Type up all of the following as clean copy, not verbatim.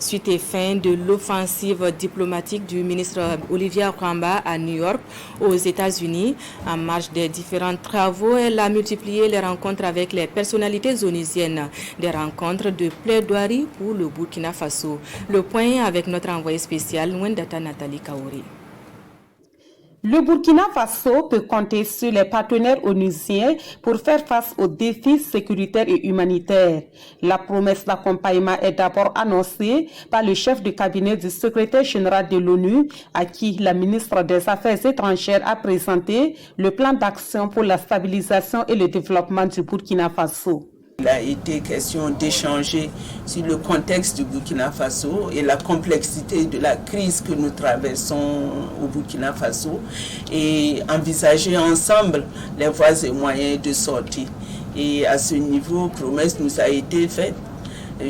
Suite et fin de l'offensive diplomatique du ministre Olivier Kwamba à New York, aux États-Unis. En marge des différents travaux, elle a multiplié les rencontres avec les personnalités onusiennes, des rencontres de plaidoirie pour le Burkina Faso. Le point avec notre envoyé spécial, Nwendata Nathalie Kaouri. Le Burkina Faso peut compter sur les partenaires onusiens pour faire face aux défis sécuritaires et humanitaires. La promesse d'accompagnement est d'abord annoncée par le chef de cabinet du secrétaire général de l'ONU, à qui la ministre des Affaires étrangères a présenté le plan d'action pour la stabilisation et le développement du Burkina Faso. Il a été question d'échanger sur le contexte du Burkina Faso et la complexité de la crise que nous traversons au Burkina Faso et envisager ensemble les voies et moyens de sortie. Et à ce niveau, promesse nous a été faite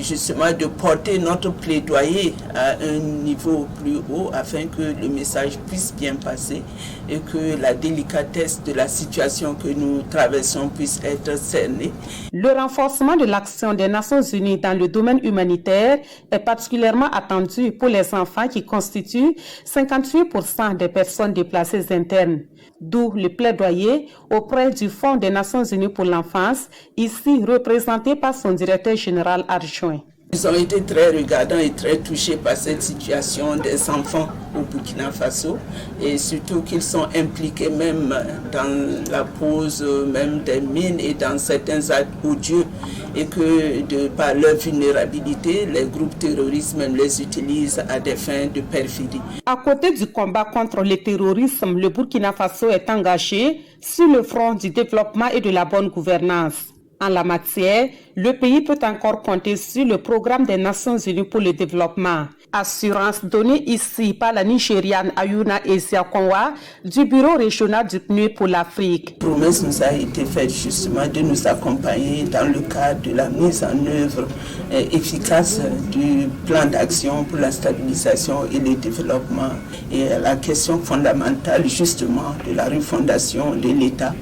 justement de porter notre plaidoyer à un niveau plus haut afin que le message puisse bien passer et que la délicatesse de la situation que nous traversons puisse être cernée. Le renforcement de l'action des Nations Unies dans le domaine humanitaire est particulièrement attendu pour les enfants qui constituent 58% des personnes déplacées internes. D'où le plaidoyer auprès du Fonds des Nations Unies pour l'enfance, ici représenté par son directeur général adjoint. Ils ont été très regardants et très touchés par cette situation des enfants au Burkina Faso et surtout qu'ils sont impliqués même dans la pose même des mines et dans certains actes odieux et que par leur vulnérabilité, les groupes terroristes même les utilisent à des fins de perfidie. À côté du combat contre le terrorisme, le Burkina Faso est engagé sur le front du développement et de la bonne gouvernance. En la matière, le pays peut encore compter sur le programme des Nations Unies pour le développement. Assurance donnée ici par la Nigériane Ayuna Esiakonwa du bureau régional du PNUD pour l'Afrique. La promesse nous a été faite justement de nous accompagner dans le cadre de la mise en œuvre efficace du plan d'action pour la stabilisation et le développement. Et la question fondamentale justement de la refondation de l'État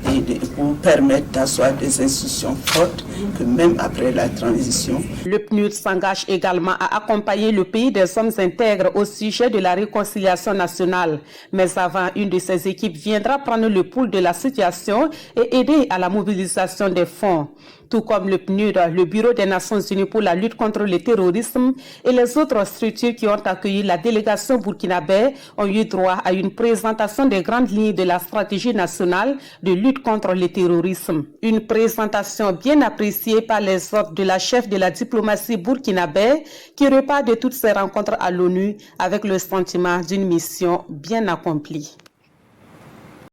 et pour permettre d'asseoir des institutions fortes que même après la transition. Le PNUD s'engage également à accompagner le pays des hommes intègres au sujet de la réconciliation nationale. Mais avant, une de ses équipes viendra prendre le pouls de la situation et aider à la mobilisation des fonds. Tout comme le PNUD, le Bureau des Nations Unies pour la lutte contre le terrorisme et les autres structures qui ont accueilli la délégation burkinabé ont eu droit à une présentation des grandes lignes de la stratégie nationale de lutte contre le terrorisme. Une présentation bien appréciée par les hôtes de la chef de la diplomatie burkinabé qui repart de toutes ces rencontres à l'ONU avec le sentiment d'une mission bien accomplie.